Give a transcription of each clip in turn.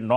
9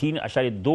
$3.2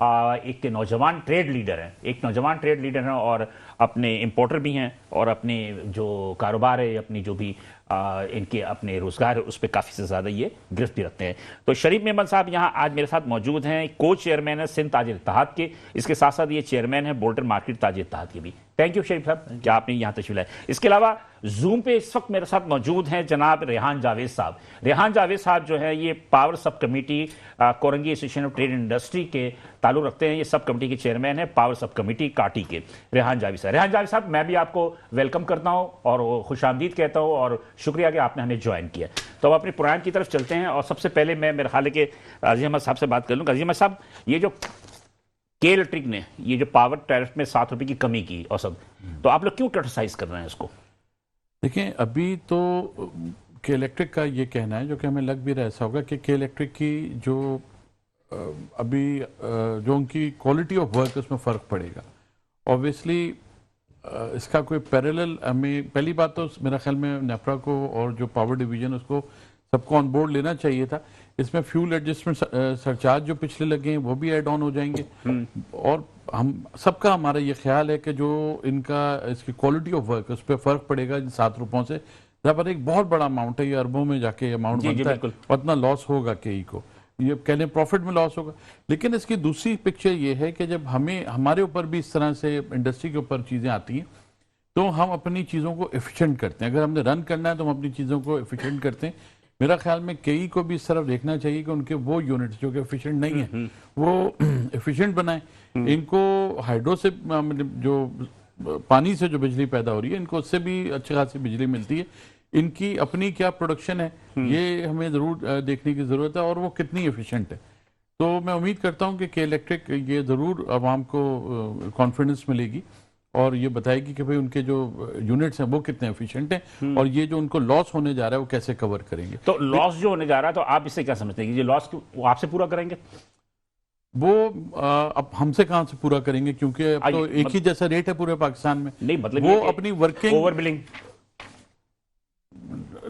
ایک نوجوان trade leader ہیں اور اپنے امپورٹر بھی ہیں اور اپنے جو کاروبار ہے اپنی جو بھی ان کے اپنے روزگار ہے اس پہ کافی سے زیادہ یہ گرفت بھی رکھتے ہیں. تو شریف میمن صاحب یہاں آج میرے ساتھ موجود ہیں, کو چیئرمین ہیں سندھ تاجر اتحاد کے, اس کے ساتھ ساتھ یہ چیئرمین ہیں بولٹن مارکیٹ تاجر اتحاد کے بھی. تھینک یو شریف صاحب کہ آپ نے یہاں تشریف لائے. اس کے علاوہ زوم پہ اس وقت میرے ساتھ موجود ہیں جناب ریحان جاوید صاحب. ریحان جاوید صاحب جو ہے یہ power sub committee Korangi association of trade industry کے تعلق رکھتے ہیں. یہ سب کمیٹی کے چیئرمین ہیں پاور سب کمیٹی کاٹی کے. ریحان جاوید صاحب میں بھی آپ کو ویلکم کرتا ہوں اور خوش آمدید کہتا ہوں اور شکریہ کہ آپ نے ہمیں جوائن کیا. تو اب اپنے پروگرام کی طرف چلتے ہیں اور سب سے پہلے میں میرے خیال ہے کہ عزیز احمد صاحب سے بات کر لوں. عزیز احمد صاحب, یہ جو کے الیکٹرک نے یہ جو پاور ٹیرف میں 7 روپے کی کمی کی اوسط, تو آپ لوگ کیوں کرٹیسائز کر رہے ہیں اس کو؟ دیکھیں ابھی تو کے الیکٹرک کا یہ کہنا ہے جو کہ ہمیں لگ بھی رہا ایسا ہوگا کہ کے الیکٹرک کی جو ابھی جو ان کی کوالٹی آف ورک اس میں فرق پڑے گا. اوبویسلی اس کا کوئی پیرالل ہمیں پہلی بات تو میرا خیال میں نیپرا کو اور جو پاور ڈویژن اس کو سب کو آن بورڈ لینا چاہیے تھا. اس میں فیول ایڈجسٹمنٹ سرچارج جو پچھلے لگے ہیں وہ بھی ایڈ آن ہو جائیں گے اور ہم سب کا ہمارا یہ خیال ہے کہ جو ان کا اس کی کوالٹی آف ورک اس پہ فرق پڑے گا 7 روپوں سے. جہاں پر ایک بہت بڑا اماؤنٹ ہے, یہ اربوں میں جا کے اماؤنٹ بنتا ہے اور اتنا لاس ہوگا کے ای کو, یہ کہہ لیں پروفٹ میں لاس ہوگا. لیکن اس کی دوسری پکچر یہ ہے کہ جب ہمارے اوپر بھی اس طرح سے انڈسٹری کے اوپر چیزیں آتی ہیں تو ہم اپنی چیزوں کو ایفیشینٹ کرتے ہیں. اگر ہم نے رن کرنا ہے تو ہم اپنی چیزوں کو ایفیشینٹ کرتے ہیں. میرا خیال میں کئی کو بھی اس طرف دیکھنا چاہیے کہ ان کے وہ یونٹس جو کہ ایفیشینٹ نہیں ہیں وہ ایفیشینٹ بنائیں. ان کو ہائیڈرو سے جو پانی سے جو بجلی پیدا ہو رہی ہے ان کو اس سے بھی اچھی خاصی بجلی ملتی ہے. ان کی اپنی کیا پروڈکشن ہے یہ ہمیں ضرور دیکھنے کی ضرورت ہے اور وہ کتنی ایفیشینٹ ہے. تو میں امید کرتا ہوں کہ کے الیکٹرک یہ ضرور عوام کو کانفیڈنس ملے گی اور یہ بتائے گی کہ بھئی ان کے جو یونٹس ہیں وہ کتنے ایفیشینٹ ہیں اور یہ جو ان کو لاس ہونے جا رہا ہے وہ کیسے کور کریں گے. تو لاس جو ہونے جا رہا ہے تو آپ اس سے کیا سمجھتے ہیں کہ یہ لاس وہ آپ سے پورا کریں گے؟ وہ اب ہم سے کہاں سے پورا کریں گے کیونکہ اب تو ایک ہی جیسا ریٹ ہے پورے پاکستان میں. نہیں مطلب وہ اپنی ورکنگ اوور بلنگ,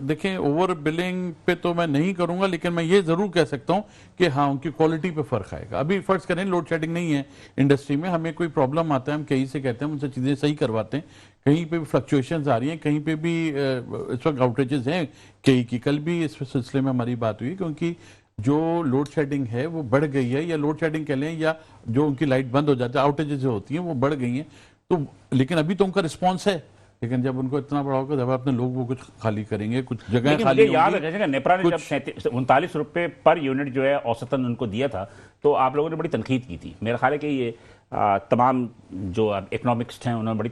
دیکھیں اوور بلنگ پہ تو میں نہیں کروں گا لیکن میں یہ ضرور کہہ سکتا ہوں کہ ہاں ان کی کوالٹی پہ فرق آئے گا. ابھی فرض کریں لوڈ شیڈنگ نہیں ہے انڈسٹری میں, ہمیں کوئی پرابلم آتا ہے ہم کہیں سے کہتے ہیں ان سے چیزیں صحیح کرواتے ہیں, کہیں پہ بھی فلکچویشنز آ رہی ہیں, کہیں پہ بھی اس وقت آؤٹیجز ہیں کہیں کی. کل بھی اس سلسلے میں ہماری بات ہوئی کیونکہ جو لوڈ شیڈنگ ہے وہ بڑھ گئی ہے, یا لوڈ شیڈنگ کہہ لیں یا جو ان کی لائٹ بند ہو جاتی ہے آؤٹیجز جو ہوتی ہیں وہ بڑھ گئی ہیں. تو لیکن ابھی تو ان کا رسپانس ہے, لیکن جب ان کو اتنا بڑا ہوگا جب اپنے لوگ وہ کچھ خالی کریں گے, کچھ جگہ خالی ہوں گی. یاد رکھیں کہ نیپرا نے جب 39 روپے پر یونٹ جو ہے اوسطاً ان کو دیا تھا تو آپ لوگوں نے بڑی تنقید کی تھی. میرا خیال ہے کہ یہ تمام جو اکنامکسٹ ہیں انہوں نے بڑی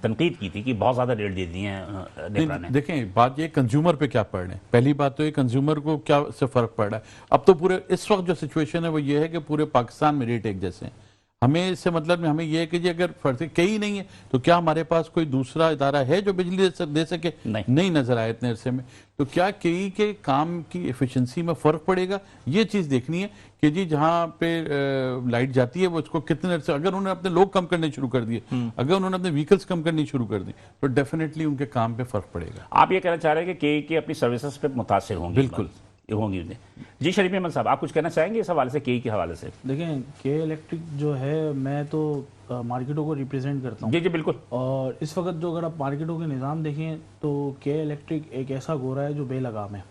تنقید کی تھی کہ بہت زیادہ ریٹ دے دیے ہیں نیپرا نے. دیکھیں بات یہ کنزیومر پہ کیا پڑ رہے ہیں, پہلی بات تو یہ کنزیومر کو کیا سے فرق پڑ رہا ہے. اب تو پورے اس وقت جو سچویشن ہے وہ یہ ہے کہ پورے پاکستان میں ریٹ ایک جیسے ہیں. ہمیں اس سے مطلب ہمیں یہ ہے کہ اگر فرض کئی نہیں ہے تو کیا ہمارے پاس کوئی دوسرا ادارہ ہے جو بجلی دے سکے؟ نہیں نظر آئے اتنے عرصے میں. تو کیا کئی کے کام کی ایفیشنسی میں فرق پڑے گا, یہ چیز دیکھنی ہے کہ جی جہاں پہ لائٹ جاتی ہے وہ اس کو کتنے عرصے, اگر انہوں نے اپنے لوگ کم کرنے شروع کر دیے, اگر انہوں نے اپنے ویکلز کم کرنی شروع کر دی تو ڈیفینیٹلی ان کے کام پہ فرق پڑے گا. آپ یہ کہنا چاہ رہے ہیں کہ کے اپنی سروسز پہ متاثر ہوں گے؟ بالکل ہوں گی. جی شریف احمد صاحب آپ کچھ کہنا چاہیں گے اس حوالے سے, کے حوالے سے؟ دیکھیں کے الیکٹرک جو ہے میں تو مارکیٹوں کو ریپریزنٹ کرتا ہوں. جی بالکل. اور اس وقت جو اگر آپ مارکیٹوں کے نظام دیکھیں تو کے الیکٹرک ایک ایسا گورا ہے جو بے لگام ہے.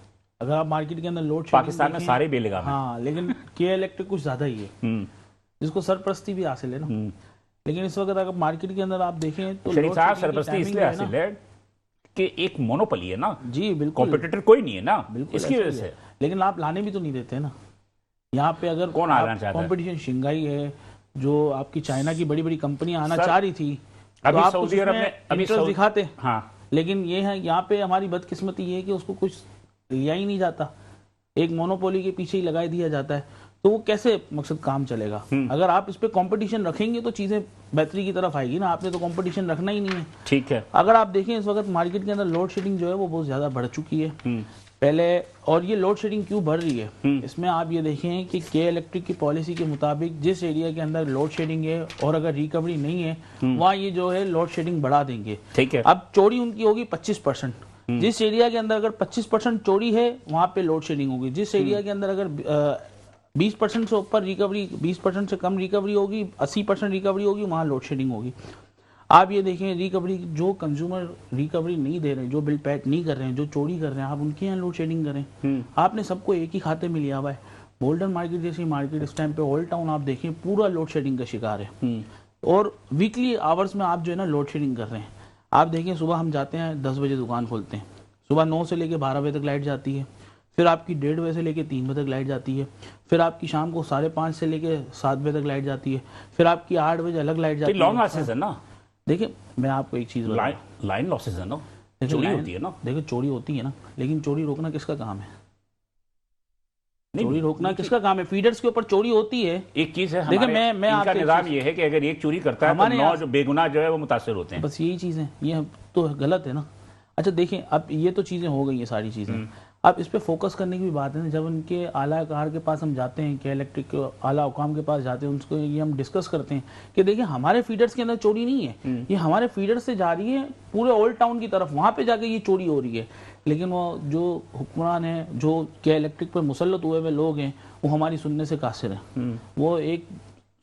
اگر آپ مارکیٹ کے اندر لوڈ شیڈنگ پاکستان میں سارے بے لگام ہیں, ہاں, لیکن کے الیکٹرک کچھ زیادہ ہی ہے جس کو سرپرستی بھی حاصل ہے نا. لیکن اس وقت اگر مارکیٹ کے اندر آپ دیکھیں تو شریف صاحب سرپرستی اس لیے حاصل ہے کہ ایک مونوپلی ہے نا. جی بالکل, کمپیٹیٹر کوئی نہیں ہے نا, بالکل اس کی وجہ سے. لیکن آپ لانے بھی تو نہیں دیتے نا یہاں پہ. اگر کون آنا چاہتا ہے؟ کمپٹیشن شنگھائی ہے جو آپ کی چائنا کی بڑی بڑی کمپنیاں آنا چاہ رہی تھی, ابھی سعودی عرب نے انٹرسٹ دکھاتے. ہاں, لیکن یہ ہے یہاں پہ ہماری بدقسمتی یہ ہے کہ اس کو کچھ لیا ہی نہیں جاتا, ایک مونوپولی کے پیچھے ہی لگا دیا جاتا ہے. تو وہ کیسے مقصد کام چلے گا؟ اگر آپ اس پہ کمپٹیشن رکھیں گے تو چیزیں بہتری کی طرف آئے گی نا. آپ نے تو کمپٹیشن رکھنا ہی نہیں ہے. ٹھیک ہے. اگر آپ دیکھیں اس وقت مارکیٹ کے اندر لوڈ شیڈنگ جو ہے وہ بہت زیادہ بڑھ چکی ہے پہلے. اور یہ لوڈ شیڈنگ کیوں بڑھ رہی ہے اس میں آپ یہ دیکھیں کہ کے الیکٹرک کی پالیسی کے مطابق جس ایریا کے اندر لوڈ شیڈنگ ہے اور اگر ریکوری نہیں ہے وہاں یہ جو ہے لوڈ شیڈنگ بڑھا دیں گے. ٹھیک ہے. اب چوری ان کی ہوگی 25%. جس ایریا کے اندر اگر 25% چوری ہے وہاں پہ لوڈ شیڈنگ ہوگی. جس ایریا کے اندر اگر 20% سے اوپر ریکوری، 20% سے کم ریکوری ہوگی، 80% ریکوری ہوگی، وہاں لوڈ شیڈنگ ہوگی. آپ یہ دیکھیں ریکوری جو کنزیومر ریکوری نہیں دے رہے ہیں، جو بل پیڈ نہیں کر رہے ہیں، جو چوری کر رہے ہیں، آپ ان کے یہاں لوڈ شیڈنگ کریں. آپ نے سب کو ایک ہی کھاتے میں لیا ہوا ہے. گولڈن مارکیٹ جیسی مارکیٹ اس ٹائم پہ اولڈ ٹاؤن آپ دیکھیں پورا لوڈ شیڈنگ کا شکار ہے، اور ویکلی آورز میں آپ جو ہے نا لوڈ شیڈنگ کر رہے ہیں. آپ دیکھیں صبح ہم جاتے ہیں 10 بجے دکان کھولتے ہیں، صبح 9 سے لے کے 12 بجے تک لائٹ جاتی ہے، پھر آپ کی 1:30 بجے سے لے کے 3 بجے تک لائٹ جاتی ہے، پھر آپ کی شام کو 5:30 سے لے کے 7 بجے تک لائٹ جاتی ہے، پھر آپ کی 8 بجے الگ لائٹ جاتی ہے. لانگ لاسز ہے نا. دیکھیں میں آپ کو ایک چیز بتاؤں، لائن لاسز ہے نا، چوری ہوتی ہے نا. دیکھیں چوری ہوتی ہے نا، لیکن چوری روکنا کس کا کام ہے؟ چوری روکنا کس کا کام ہے؟ فیڈرز کے اوپر چوری ہوتی ہے. ایک چیز ہے دیکھیں ہمارے میں ان کا نظام یہ ہے کہ اگر ایک چوری کرتا ہے تو 9 جو بے گناہ جو ہے وہ متاثر ہوتے ہیں. بس یہی چیز ہے، یہ تو غلط ہے نا. اچھا دیکھیں اب یہ تو چیزیں ہو گئی ہیں ساری چیزیں. اب اس پہ فوکس کرنے کی بھی بات ہے نا. جب ان کے اعلیٰ کار کے پاس ہم جاتے ہیں، کہ الیکٹرک اعلیٰ حکام کے پاس جاتے ہیں، ان کو یہ ہم ڈسکس کرتے ہیں کہ دیکھیں ہمارے فیڈرز کے اندر چوری نہیں ہے، یہ ہمارے فیڈرز سے جا رہی ہے پورے اولڈ ٹاؤن کی طرف، وہاں پہ جا کے یہ چوری ہو رہی ہے. لیکن وہ جو حکمران ہیں، جو کہ الیکٹرک پر مسلط ہوئے ہوئے لوگ ہیں، وہ ہماری سننے سے قاصر ہیں. وہ ایک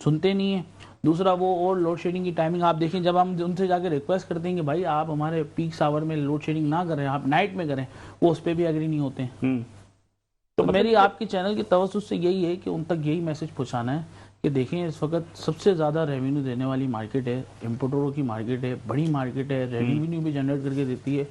سنتے نہیں ہیں، دوسرا وہ اور لوڈ شیڈنگ کی ٹائمنگ آپ دیکھیں. جب ہم ان سے جا کے ریکویسٹ کرتے ہیں کہ بھائی آپ ہمارے پیک آور میں لوڈ شیڈنگ نہ کریں، آپ نائٹ میں کریں، وہ اس پہ بھی ایگری نہیں ہوتے ہیں. تو میری آپ کے چینل کی توسط سے یہی ہے کہ ان تک یہی میسج پہنچانا ہے کہ دیکھیں اس وقت سب سے زیادہ ریونیو دینے والی مارکیٹ ہے، امپورٹروں کی مارکیٹ ہے، بڑی مارکیٹ ہے، ریونیو بھی جنریٹ کر کے دیتی ہے.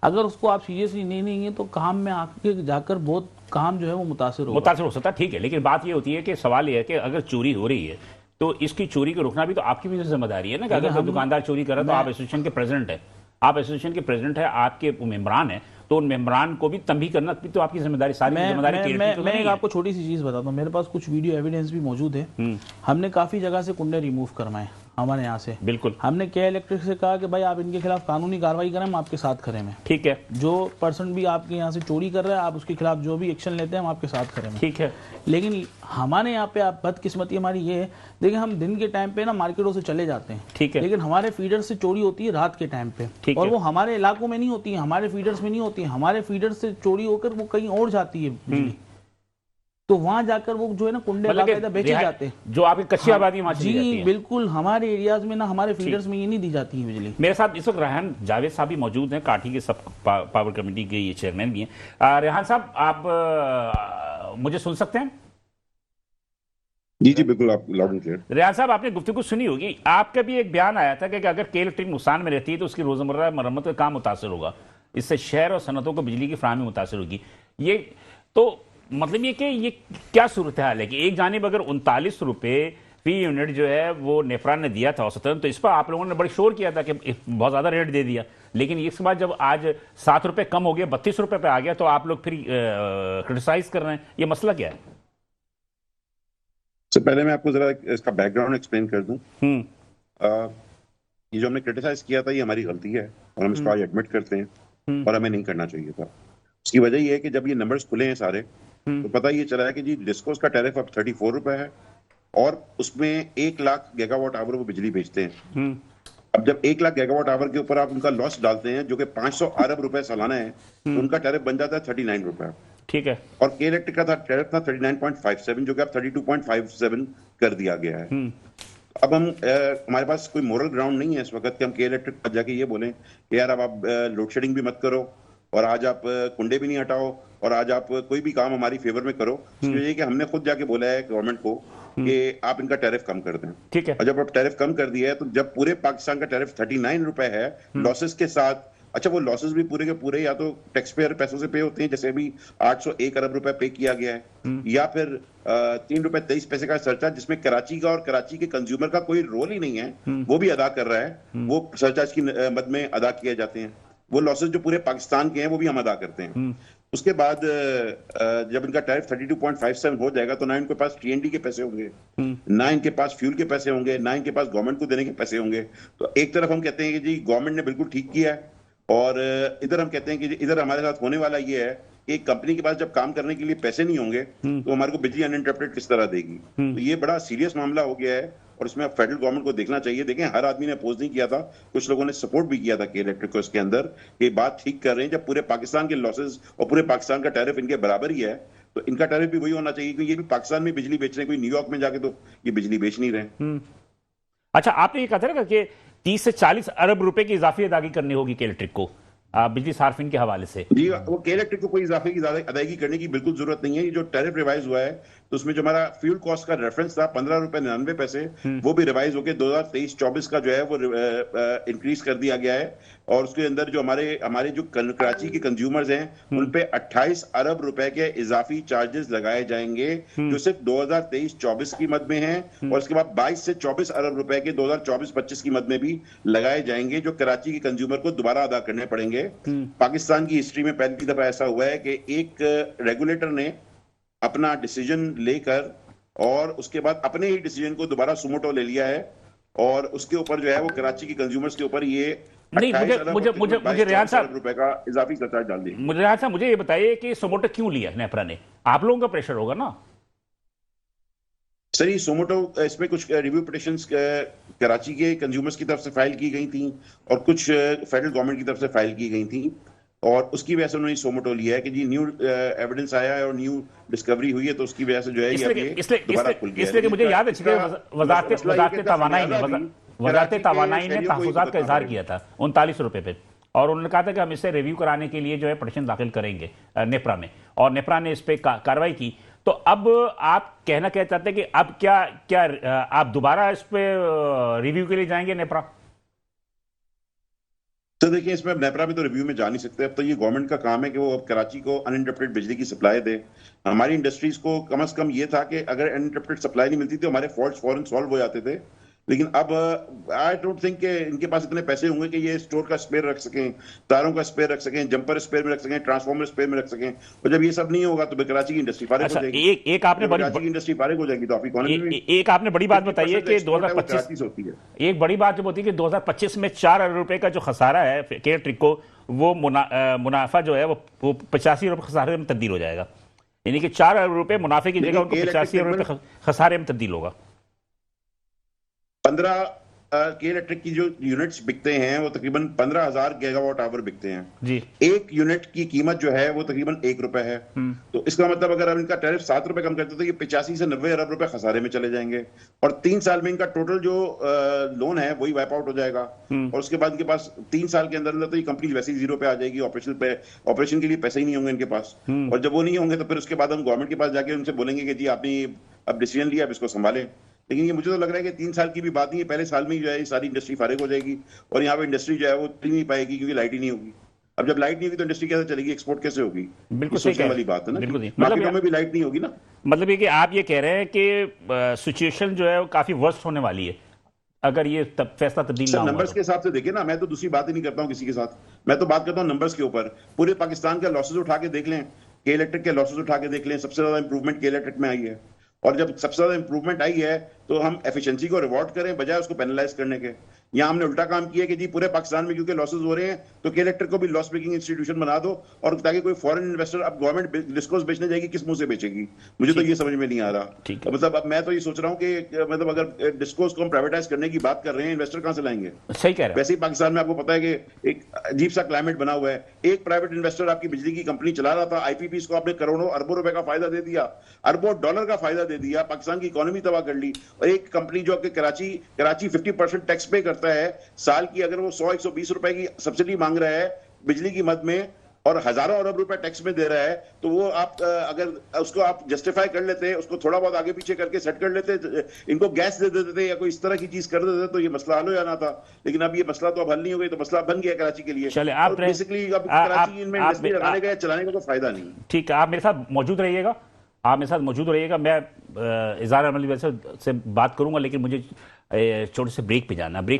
اگر اس کو آپ سیریسلی نہیں لیں گے تو کام میں آگے جا کر بہت کام جو ہے وہ متاثر ہو سکتا ہے. ٹھیک ہے، لیکن بات یہ ہوتی ہے کہ سوال یہ ہے کہ اگر چوری ہو رہی ہے تو اس کی چوری کو روکنا بھی تو آپ کی بھی ذمہ داری ہے نا. کہ اگر کوئی دکاندار چوری کر رہا ہے تو آپ ایسوسیشن کے پریزیڈنٹ ہیں، آپ کے ممبران ہیں، تو ان ممبران کو بھی تنبیہ کرنا بھی تو آپ کی ذمہ داری. ساری ذمہ داری میں آپ کو چھوٹی سی چیز بتاتا ہوں. میرے پاس کچھ ویڈیو ایویڈنس بھی موجود ہے. ہم نے کافی جگہ سے کنڈے ریموو کروائے ہمارے یہاں سے. بالکل ہم نے کے الیکٹرک سے کہا کہ بھائی آپ ان کے خلاف قانونی کارروائی کریں، ہم آپ کے ساتھ کھڑے ہیں. ٹھیک ہے. جو پرسن بھی آپ کے یہاں سے چوری کر رہا ہے، آپ اس کے خلاف جو بھی ایکشن لیتے ہیں ہم آپ کے ساتھ کھڑے ہیں. ٹھیک ہے. لیکن ہمارے یہاں پہ آپ بدقسمتی ہماری یہ ہے، دیکھیں ہم دن کے ٹائم پہ نا مارکیٹوں سے چلے جاتے ہیں. ٹھیک ہے. لیکن ہمارے فیڈر سے چوری ہوتی ہے رات کے ٹائم پہ، اور وہ ہمارے علاقوں میں نہیں ہوتی ہے، ہمارے فیڈرز میں نہیں ہوتی ہے. ہمارے فیڈر سے چوری ہو کر وہ کہیں اور جاتی ہے بجلی، تو وہاں جا کر وہ جو ہے نا کنڈے باقاعدہ بیچے جاتے ہیں. جو آپ کی کچی آبادی وہاں چلی جاتی ہے. جی بالکل، ہمارے ایریاز میں نا ہمارے فیڈرز میں یہ نہیں دی جاتی ہے بجلی. میرے ساتھ اس وقت ریحان جاوید صاحب بھی موجود ہیں، کاٹھی کے سب پاور کمیٹی کے یہ چیئرمین بھی ہیں. ریحان صاحب آپ مجھے سن سکتے ہیں؟ جی جی بالکل، آپ لاؤڈ اینڈ کلیئر. ریحان صاحب آپ نے گفتگو سنی ہوگی، آپ کا بھی ایک بیان آیا تھا کہ اگر کے الیکٹرک نقصان میں رہتی ہے تو اس کی روزمرہ مرمت کا کام متاثر ہوگا، اس سے شہر اور صنعتوں کو بجلی کی فراہمی متاثر ہوگی. یہ تو مطلب یہ کہ یہ کیا صورتحال ہے کہ ایک جانب اگر 39 روپے فی یونٹ جو ہے وہ نیفرا نے دیا تھا اوسطاً، تو اس پر آپ لوگوں نے بڑی شور کیا تھا کہ بہت زیادہ ریٹ دے دیا، لیکن اس کے بعد جب آج 7 روپے کم ہو گیا، 32 روپے پہ آ گیا، تو آپ لوگ پھر کرٹیسائز کر رہے ہیں. یہ مسئلہ کیا ہے؟ سے پہلے میں آپ کو ذرا اس کا بیک گراؤنڈ ایکسپلین کر دوں. یہ جو ہم نے کرٹیسائز کیا تھا یہ ہماری غلطی ہے، اور ہم اس کو آج ایڈمٹ کرتے ہیں، اور ہمیں نہیں کرنا چاہیے تھا. اس کی وجہ یہ ہے کہ جب یہ نمبرز کھلے ہیں سارے، تو پتہ یہ چلا ہے کہ جی ڈسکوز کا ٹیرف اب 34 روپے ہے، اور اس میں 1 لاکھ گیگا واٹ آور وہ بجلی بیچتے ہیں. اب جب 1 لاکھ گیگا واٹ آور کے اوپر آپ ان کا لاس ڈالتے ہیں جو کہ 500 ارب روپے سالانہ ہے، تو ان کا ٹیرف بن جاتا ہے 39 روپے. ٹھیک ہے. اور کے الیکٹرک کا ٹیرف تھا 39.57 جو کہ اب 32.57 کر دیا گیا ہے. اب ہمارے پاس کوئی مورل گراؤنڈ نہیں ہے اس وقت کہ ہم کے الیکٹرک پر جا کے یہ بولیں کہ یار اب آپ لوڈ شیڈنگ بھی مت کرو، اور آج آپ کنڈے بھی نہیں ہٹاؤ، اور آج آپ کوئی بھی کام ہماری فیور میں کرو. اس لیے کہ ہم نے خود جا کے بولا ہے گورنمنٹ کو کہ آپ ان کا ٹیرف کم کر دیں. ٹھیک ہے. اور جب آپ ٹیرف کم کر دیا ہے تو جب پورے پاکستان کا ٹیرف 39 روپے ہے لاسز کے ساتھ، اچھا وہ لاسز بھی پورے کے پورے یا تو ٹیکس پیئر پیسوں سے پے ہوتے ہیں، جیسے بھی 801 ارب روپے پے کیا گیا ہے، یا پھر 3 روپے 23 پیسے کا سرچارج جس میں کراچی کا اور کراچی کے کنزیومر کا کوئی رول ہی نہیں ہے، وہ بھی ادا کر رہا ہے، وہ سرچارج کی مد میں ادا کیے جاتے ہیں. وہ لاسز جو پورے پاکستان کے ہیں وہ بھی ہم ادا کرتے ہیں. اس کے بعد جب ان کا ٹیرف 32.57 ہو جائے گا تو نہ ان کے پاس ٹی این ڈی کے پیسے ہوں گے، نہ ان کے پاس فیول کے پیسے ہوں گے، نہ ان کے پاس گورنمنٹ کو دینے کے پیسے ہوں گے. تو ایک طرف ہم کہتے ہیں کہ جی گورنمنٹ نے بالکل ٹھیک کیا ہے، اور ادھر ہم کہتے ہیں کہ ادھر ہمارے ساتھ ہونے والا یہ ہے کہ ایک کمپنی کے پاس جب کام کرنے کے لیے پیسے نہیں ہوں گے تو ہمارے کو بجلی انٹرپٹیڈ کس طرح دے گی. تو یہ بڑا سیریس معاملہ ہو گیا ہے، اور اس میں اب فیڈرل گورنمنٹ کو دیکھنا چاہیے. دیکھیں ہر آدمی نے اپوز نہیں کیا تھا، کچھ لوگوں نے سپورٹ بھی کیا تھا کہ الیکٹرک کو اس کے اندر یہ بات ٹھیک کر رہے ہیں. جب پورے پاکستان کے لاسز اور پورے پاکستان کا ٹیرف ان کے برابر ہی ہے تو ان کا ٹیرف بھی وہی ہونا چاہیے، کیونکہ یہ بھی پاکستان میں بجلی بیچ رہے ہیں، کوئی نیو یارک میں جا کے تو یہ بجلی بیچ نہیں رہے. اچھا، آپ نے یہ کہا تھا نا کہ 30 سے 40 ارب روپے کی اضافی ادائیگی کرنی ہوگی کے الیکٹرک کو بجلی صارفین کے حوالے سے. جی، وہ کے الیکٹرک کو کوئی اضافے کی ادائیگی کرنے کی بالکل ضرورت نہیں ہے. یہ جو ٹیرف ریوائز ہوا ہے تو اس میں جو ہمارا فیول کاسٹ کا ریفرنس تھا 15 روپے 99 پیسے، وہ بھی ریوائز ہو کے 2023-24 کا جو ہے وہ انکریز کر دیا گیا ہے. اور اس کے اندر جو ہمارے جو کراچی کے کنزیومرز ہیں ان پہ 28 ارب روپے کے اضافی چارجز لگائے جائیں گے، جو صرف 2023-24 کی مد میں ہیں، اور اس کے بعد 22 سے 24 ارب روپے کے 2024-25 کی مد میں بھی لگائے جائیں گے، جو کراچی کے کنزیومر کو دوبارہ ادا کرنے پڑیں گے. پاکستان کی ہسٹری میں پہلی دفعہ ایسا ہوا ہے کہ ایک ریگولیٹر نے اپنا ڈیسیجن لے کر اور اس کے بعد اپنے ہی ڈیسیجن کو دوبارہ سوموٹو لے لیا ہے، اور اس کے اوپر جو ہے وہ کراچی کے کنزیومرز کے اوپر یہ مجھے ریاض صاحب روپے کا اضافی سرچارج ڈال دیا. ریاض صاحب مجھے یہ بتائیے کہ سوموٹو کیوں لیا نیپرا نے؟ آپ لوگوں کا پریشر ہوگا نا سر. یہ سوموٹو اس میں کچھ ریویو پٹیشنز کراچی کے کنزیومرز کی طرف سے فائل کی گئی تھیں اور کچھ فیڈرل گورنمنٹ کی طرف سے فائل کی گئی تھیں، اور اس کی وجہ سے انہوں نے سوموٹو لیا ہے کہ جی نیو ایویڈنس آیا ہے اور نیو ڈسکوری ہوئی ہے، تو اس کی وجہ سے جو ہے یہ دوبارہ کھل گیا. اس لیے کہ مجھے یاد ہے کہ وزارت توانائی نے تحفظات کا اظہار کیا تھا 39 روپے پہ، اور انہوں نے کہا تھا کہ ہم اسے ریویو کرانے کے لیے جو ہے پٹیشن داخل کریں گے نیپرا میں، اور نیپرا نے اس پہ کارروائی کی. تو اب آپ کہنا کیا چاہتے ہیں کہ اب کیا آپ دوبارہ اس پہ ریویو کے لیے جائیں گے نیپرا؟ تو دیکھیں، اس میں نیپرا میں تو ریویو میں جا نہیں سکتے. اب تو یہ گورنمنٹ کا کام ہے کہ وہ اب کراچی کو ان انٹرپٹیڈ بجلی کی سپلائی دے. ہماری انڈسٹریز کو کم از کم یہ تھا کہ اگر ان انٹرپٹیڈ سپلائی نہیں ملتی تو ہمارے فالٹس فوراً سالو ہو جاتے تھے. لیکن اب آئی ڈونٹ تھنک کہ ان کے پاس اتنے پیسے ہوں گے کہ یہ اسٹور کا اسپیئر رکھ سکیں، تاروں کا اسپیئر رکھ سکیں، جمپر اسپیئر میں رکھ سکیں، ٹرانسفارمر اسپیئر میں رکھ سکیں. اور جب یہ سب نہیں ہوگا تو کراچی کی انڈسٹری فارغ ہو جائے گی. ایک آپ نے تو آپ اکانومی میں ایک آپ نے بڑی بات بتائی ہے کہ 2025 ہوتی ہے. ایک بڑی بات جو ہوتی ہے کہ 2025 میں 4 ارب روپے کا جو خسارہ ہے کے الیکٹرک کو، وہ منافع جو ہے وہ 85 روپے خسارے میں تبدیل ہو جائے گا. یعنی کہ 4 ارب روپے منافع کی جگہ ان کو 85 ارب روپے خسارے میں تبدیل ہوگا. 15 کے الیکٹرک کی جو یونٹس بکتے ہیں وہ تقریباً 15,000 گیگا واٹ آور بکتے ہیں جی. ایک یونٹ کی قیمت جو ہے وہ تقریباً 1 روپے ہے. تو اس کا مطلب اگر ان کا ٹیرف 7 روپے کم کرتے تو یہ 85 سے 90 ارب روپے خسارے میں چلے جائیں گے، اور 3 سال میں ان کا ٹوٹل جو لون ہے وہی وائپ آؤٹ ہو جائے گا. اور اس کے بعد ان کے پاس 3 سال کے اندر تو یہ کمپنی ویسے ہی زیرو پہ آ جائے گی. آپریشن کے لیے پیسے ہی نہیں ہوں گے ان کے پاس، اور جب وہ نہیں ہوں گے تو پھر اس کے بعد ہم گورنمنٹ کے پاس جا کے ان سے بولیں گے کہ جی آپ نے اب ڈیسیجن لیا، اب اس کو سنبھالیں. لیکن یہ مجھے تو لگ رہا ہے کہ 3 سال کی بھی بات نہیں ہے، پہلے سال میں ہی جو ہے ساری انڈسٹری فارغ ہو جائے گی، اور یہاں پہ انڈسٹری جو ہے وہ چل نہیں پائے گی کیونکہ لائٹ ہی نہیں ہوگی. اب جب لائٹ نہیں ہوگی تو انڈسٹری کیسے چلے گی، ایکسپورٹ کیسے ہوگی؟ بالکل سوچنے والی بات ہے نا. مارکیٹوں میں بھی لائٹ نہیں ہوگی نا. مطلب یہ کہ آپ یہ کہہ رہے ہیں کہ سچویشن جو ہے وہ کافی ورسٹ ہونے والی ہے اگر یہ فیصلہ تبدیل نہ ہو. نمبرز کے حساب سے دیکھیں نا، میں تو دوسری بات ہی نہیں کرتا ہوں کسی کے ساتھ، میں تو بات کرتا ہوں نمبرز کے اوپر. پورے پاکستان کے لاسز اٹھا کے دیکھ لیں، کے الیکٹرک کے لاسز اٹھا کے دیکھ لیں، سب سے زیادہ امپروومنٹ کے الیکٹرک میں آئی ہے. اور جب سب سے زیادہ امپروومنٹ آئی ہے تو ہم ایفیشنسی کو ریوارڈ کریں بجائے اس کو پینلائز کرنے کے. یہاں ہم نے الٹا کام کیا کہ جی پورے پاکستان میں کیونکہ لاسز ہو رہے ہیں تو کے الیکٹرک کو بھی لاس میکنگ انسٹیٹیوشن بنا دو، اور تاکہ کوئی فورن انویسٹر اب گورنمنٹ ڈسکوز بیچنے جائے گی کس منہ سے بیچے گی. مجھے تو یہ سمجھ میں نہیں آ رہا. مطلب اب میں تو یہ سوچ رہا ہوں کہ مطلب اگر ڈسکوز کو ہم پرائیویٹائز کرنے کی بات کر رہے ہیں، انویسٹر کہاں سے لائیں گے؟ صحیح کہہ رہے ہیں. ویسے ہی پاکستان میں آپ کو پتا ہے کہ ایک عجیب سا کلائمیٹ بنا ہوا ہے. ایک پرائیویٹ انویسٹر آپ کی بجلی کی کمپنی چلا رہا تھا، آئی پی پیز کو آپ نے کروڑوں اربوں روپے کا فائدہ دے دیا، اربوں ڈالر کا فائدہ دے دیا، پاکستان کی اکانومی تباہ کر لی. اور ایک کمپنی جو کہ کراچی 50% ٹیکس پے کرتا ہے سال کی، اگر وہ 100-120 روپے کی سبسڈی مانگ رہا ہے بجلی کی مد میں اور ہزاروں ارب روپے ٹیکس میں دے رہا ہے، تو وہ آپ اگر اس کو آپ جسٹیفائی کر لیتے، اس کو تھوڑا بہت آگے پیچھے کر کے سیٹ کر لیتے، ان کو گیس دے دیتے تھے یا کوئی اس طرح کی چیز کر دیتے تو یہ مسئلہ حل ہو جانا تھا. لیکن اب یہ مسئلہ تو اب حل نہیں ہو گئی، تو مسئلہ بن گیا کراچی کے لیے. بیسیکلی اب کراچی ان میں انڈسٹری لگانے کا چلانے کا کوئی فائدہ نہیں. ٹھیک ہے، آپ میرے ساتھ موجود رہیے گا، میں اظہار عملی سے بات کروں گا، لیکن مجھے چھوٹے سے بریک پہ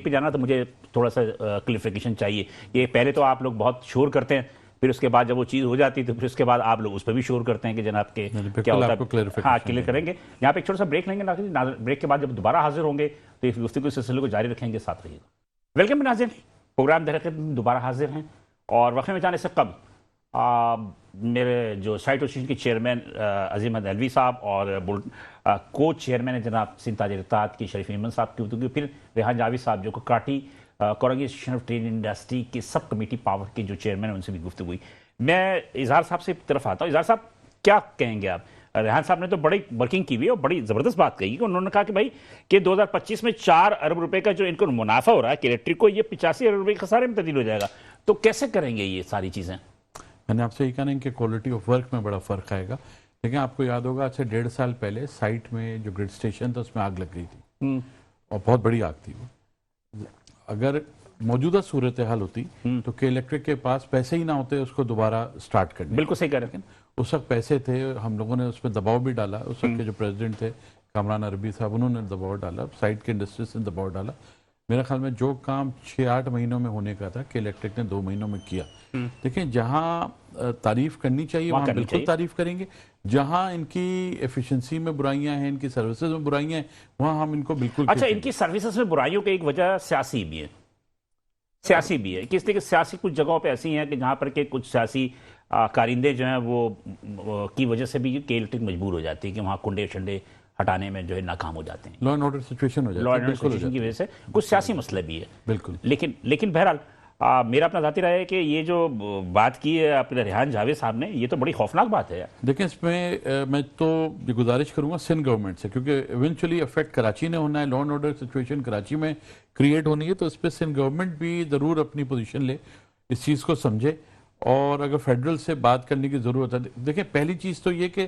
جانا تو مجھے تھوڑا سا کلیریفیکیشن چاہیے. یہ پہلے تو آپ لوگ بہت شور کرتے ہیں، پھر اس کے بعد جب وہ چیز ہو جاتی ہے تو پھر اس کے بعد آپ لوگ اس پہ بھی شور کرتے ہیں کہ جناب کے کیا ہوتا ہے. ہاں، کلیئر کریں گے. یہاں پہ ایک چھوٹا سا بریک لیں گے ناظرین. بریک کے بعد جب دوبارہ حاضر ہوں گے تو اس گفتگو کے سلسلے کو جاری رکھیں گے، ساتھ رہیے گا. ویلکم ناظرین، پروگرام در خدمت میں دوبارہ حاضر ہیں. اور وقفے میں جانے سے قبل میرے جو سائٹ ایسوسیشن کے چیئرمین عظیم احمد علوی صاحب اور کو چیئرمین جناب سندھ تاج ارتاد کی شریف ایمن صاحب کی گفتگو، پھر ریحان جاوید صاحب جو Karachi Korangi association of trade industry کے سب کمیٹی پاور کے جو چیئرمین ہیں ان سے بھی گفتگو ہوئی. میں اظہار صاحب سے طرف آتا ہوں. اظہار صاحب، کیا کہیں گے آپ؟ ریحان صاحب نے تو بڑی ورکنگ کی ہوئی ہے اور بڑی زبردست بات کہی کہ انہوں نے کہا کہ بھائی کہ 2025 میں 4 ارب روپے کا جو ان کو منافع ہو رہا ہے کہ الیکٹرک کو، یہ 85 ارب روپے کے خسارے میں تبدیل ہو جائے گا. تو کیسے کریں گے یہ ساری چیزیں؟ میں نے آپ سے یہ کہا نا کہ کوالٹی آف ورک میں بڑا فرق آئے گا. لیکن آپ کو یاد ہوگا آج سے 1.5 سال پہلے سائٹ میں جو گرڈ اسٹیشن تھا اس میں آگ لگ گئی تھی اور بہت بڑی آگ تھی وہ. اگر موجودہ صورتحال ہوتی تو کہ الیکٹرک کے پاس پیسے ہی نہ ہوتے اس کو دوبارہ سٹارٹ کرنے. بالکل صحیح کہہ رہے ہیں. اس وقت پیسے تھے, ہم لوگوں نے اس پہ دباؤ بھی ڈالا. اس وقت کے جو پریزیڈنٹ تھے کامران عربی صاحب, انہوں نے دباؤ ڈالا, سائٹ کے انڈسٹریز نے دباؤ ڈالا. میرا خیال میں جو کام 6-8 مہینوں میں ہونے کا تھا کہ الیکٹرک نے 2 مہینوں میں کیا. دیکھیں جہاں تعریف کرنی چاہیے وہاں بالکل تعریف کریں گے, جہاں ان کی ایفیشنسی میں برائیاں ہیں, ان کی سروسز میں برائیاں ہیں, وہاں ہم ان کو بالکل. اچھا, ان کی سروسز میں برائیوں کی ایک وجہ سیاسی بھی ہے, سیاسی بھی ہے کہ اس لیے کہ سیاسی کچھ جگہوں پہ ایسی ہیں کہ جہاں پر کہ کچھ سیاسی کارندے جو ہیں وہ کی وجہ سے بھی کہ الیکٹرک مجبور ہو جاتی ہے کہ وہاں کنڈے شنڈے ہٹانے میں جو ہے ناکام ہو جاتے ہیں. لا اینڈ آرڈر سچویشن ہو جاتی ہے, لا اینڈ آرڈر سچویشن کی وجہ سے کچھ سیاسی مسئلے بھی ہے. بالکل. لیکن بہرحال میرا اپنا ذاتی رائے ہے کہ یہ جو بات کی ہے اپنے ریحان جاوید صاحب نے, یہ تو بڑی خوفناک بات ہے. دیکھیں اس میں تو یہ گزارش کروں گا سندھ گورنمنٹ سے, کیونکہ ایونچولی افیکٹ کراچی نے ہونا ہے, law and order situation Karachi میں کریٹ ہونی ہے, تو اس پہ سندھ گورنمنٹ بھی ضرور اپنی پوزیشن لے, اس چیز کو سمجھے. اور اگر فیڈرل سے بات کرنے کی ضرورت ہے, دیکھیں پہلی چیز تو یہ کہ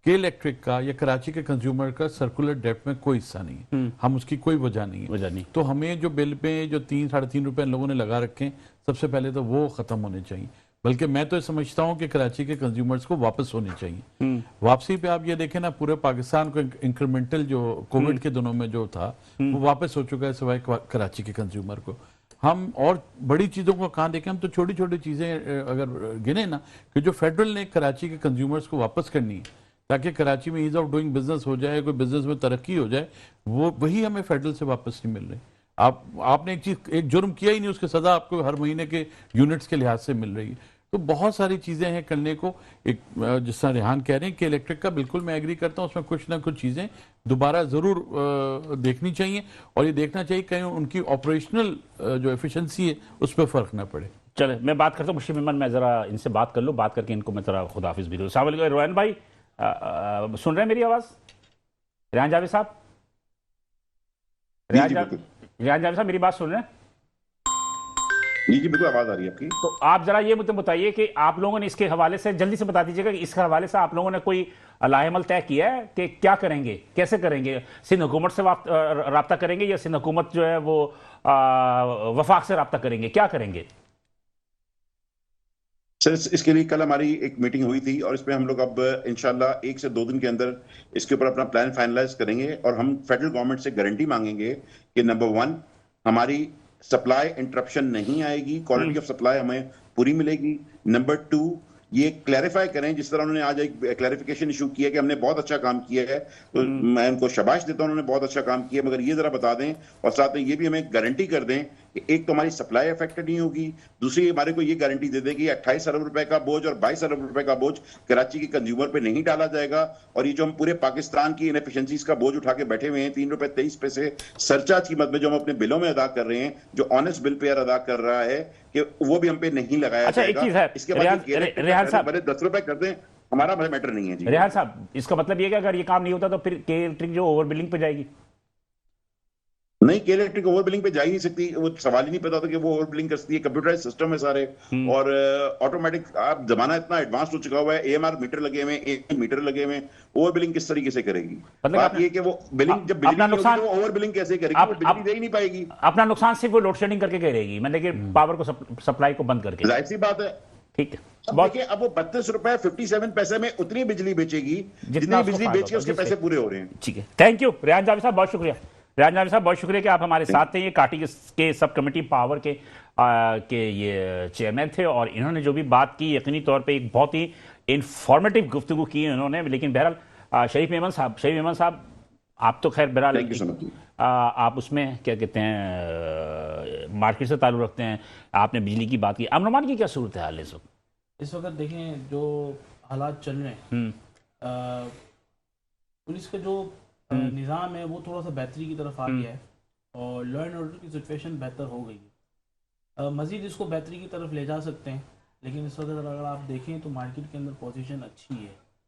الیکٹرک کا یا کراچی کے کنزیومر کا سرکولر ڈیپٹ میں کوئی حصہ نہیں ہے, ہم اس کی کوئی وجہ نہیں ہے. تو ہمیں جو بل پہ جو 3-3.5 روپے لوگوں نے لگا رکھے ہیں, سب سے پہلے تو وہ ختم ہونے چاہیے. بلکہ میں تو یہ سمجھتا ہوں کہ کراچی کے کنزیومرز کو واپس ہونے چاہیے. واپسی پہ آپ یہ دیکھیں نا, پورے پاکستان کو انکریمنٹل جو کووڈ کے دنوں میں جو تھا وہ واپس ہو چکا ہے, سوائے کراچی کے کنزیومر کو. ہم اور بڑی چیزوں کو کہاں دیکھیں, ہم تو چھوٹی چھوٹی چیزیں اگر گنے نا, کہ جو فیڈرل نے کراچی کے کنزیومرز کو واپس کرنی ہے تاکہ کراچی میں ایز آف ڈوئنگ بزنس ہو جائے, کوئی بزنس میں ترقی ہو جائے, وہی ہمیں فیڈرل سے واپس نہیں مل رہی. آپ نے ایک جرم کیا ہی نہیں, اس کی سزا آپ کو ہر مہینے کے یونٹس کے لحاظ سے مل رہی ہے. تو بہت ساری چیزیں ہیں کرنے کو. ایک جس طرح ریحان کہہ رہے ہیں کہ الیکٹرک کا بالکل میں ایگری کرتا ہوں, اس میں کچھ نہ کچھ چیزیں دوبارہ ضرور دیکھنی چاہیے, اور یہ دیکھنا چاہیے کہ ان کی آپریشنل جو ایفیشنسی ہے اس پہ فرق نہ پڑے. چلے میں بات کرتا ہوں مشرف ممن, میں ذرا ان سے بات کر لوں, بات کر کے ان کو میں ذرا خداحافظ بھی دوں. السلام علیکم روحان بھائی, سن رہے ہیں میری آواز؟ ریحان جاوید صاحب, ریحان جاوید صاحب میری بات سن رہے ہیں؟ جی بالکل آواز آ رہی ہے آپ کی. تو آپ ذرا یہ مجھے بتائیے کہ آپ لوگوں نے اس کے حوالے سے جلدی سے بتا دیجیے گا کہ اس کے حوالے سے آپ لوگوں نے کوئی لاہ عمل طے کیا ہے کہ کیا کریں گے, کیسے کریں گے؟ سندھ حکومت سے رابطہ کریں گے یا سندھ حکومت جو ہے وہ وفاق سے رابطہ کریں گے, کیا کریں گے؟ سر اس کے لیے کل ہماری ایک میٹنگ ہوئی تھی, اور اس پہ ہم لوگ اب انشاءاللہ 1 سے 2 دن کے اندر اس کے اوپر اپنا پلان فائنلائز کریں گے, اور ہم فیڈرل گورنمنٹ سے گارنٹی مانگیں گے کہ نمبر 1 ہماری سپلائی انٹرپشن نہیں آئے گی, کوالٹی آف سپلائی ہمیں پوری ملے گی. نمبر 2 یہ کلیریفائی کریں, جس طرح انہوں نے آج ایک کلیریفیکیشن ایشو کیا کہ ہم نے بہت اچھا کام کیا ہے, تو میں ان کو شاباش دیتا ہوں, انہوں نے بہت اچھا کام کیا, مگر یہ ذرا بتا دیں اور ساتھ میں یہ بھی ہمیں گارنٹی کر دیں کہ ایک تو ہماری سپلائی افیکٹڈ نہیں ہوگی, دوسری ہمارے کو یہ گارنٹی دے دیں کہ 28 ارب روپے کا بوجھ اور 22 ارب روپے کا بوجھ کراچی کے کنزیومر پہ نہیں ڈالا جائے گا. اور یہ جو ہم پورے پاکستان کی انیفیشنسیز کا بوجھ اٹھا کے بیٹھے ہوئے ہیں 3 روپے 23 پیسے سرچارج کی مد میں جو ہم اپنے بلوں میں ادا کر رہے ہیں, جو آنیسٹ بل پیئر ادا کر رہا ہے, کہ وہ بھی ہم پہ نہیں لگایا جائے گا. اس کے بعد ریحان صاحب 10 روپے کر دیں, ہمارا میٹر نہیں ہے. جی ریحان صاحب, اس کا مطلب یہ کہ اگر یہ کام نہیں ہوتا تو پھر کے الیکٹرک جو اوور بلنگ پہ جائے گی؟ نہیں, کے الیکٹرک اوور بلنگ پہ جا ہی نہیں سکتی, وہ سوال ہی نہیں پیدا ہوتا کہ وہ اوور بلنگ کر سکتی ہے. کمپیوٹرائز سسٹم ہے سارے, اور آٹومیٹک, آپ زمانہ اتنا ایڈوانس ہو چکا ہوا ہے, اے ایم آر میٹر لگے ہوئے ہیں, اے میٹر لگے ہوئے ہیں, اوور بلنگ کس طریقے سے کرے گی؟ بات یہ کہ وہ بلنگ جب بجلی نہیں ہوگی تو وہ اوور بلنگ کیسے کرے گی؟ وہ بجلی دے ہی نہیں پائے گی. اپنا نقصان صرف وہ لوڈ شیڈنگ کر کے کرے گی, مطلب کہ پاور کو سپلائی کو بند کر کے. ظاہر سی بات ہے. ٹھیک ہے, دیکھیں اب وہ 32 روپے 57 پیسے میں اتنی بجلی بیچے گی جتنی بجلی بیچ کے اس کے پیسے پورے ہو رہے ہیں. ٹھیک ہے, تھینک یو ریحان جاوید صاحب, بہت شکریہ. ریحان جاوید صاحب بہت شکریہ کہ آپ ہمارے ساتھ تھے. یہ کاٹی کے سب کمیٹی پاور کے یہ چیئرمین تھے, اور انہوں نے جو بھی بات کی یقینی طور پہ ایک بہت ہی انفارمیٹیو گفتگو کی انہوں نے. لیکن بہرحال شریف میمن صاحب آپ تو خیر بہرحال آپ اس میں کیا کہتے ہیں مارکیٹ سے تعلق رکھتے ہیں, آپ نے بجلی کی بات کی. امن امان کی کیا صورتحال ہے اس وقت؟ دیکھیں جو حالات چل رہے ہیں, پولیس کا جو نظام ہے وہ تھوڑا سا بہتری کی طرف آ گیا ہے, اور لا اینڈ آرڈر کی سچویشن بہتر ہو گئی ہے. مزید اس کو بہتری کی طرف لے جا سکتے ہیں, لیکن اس وقت اگر آپ دیکھیں تو مارکیٹ کے اندر پوزیشن اچھی ہے.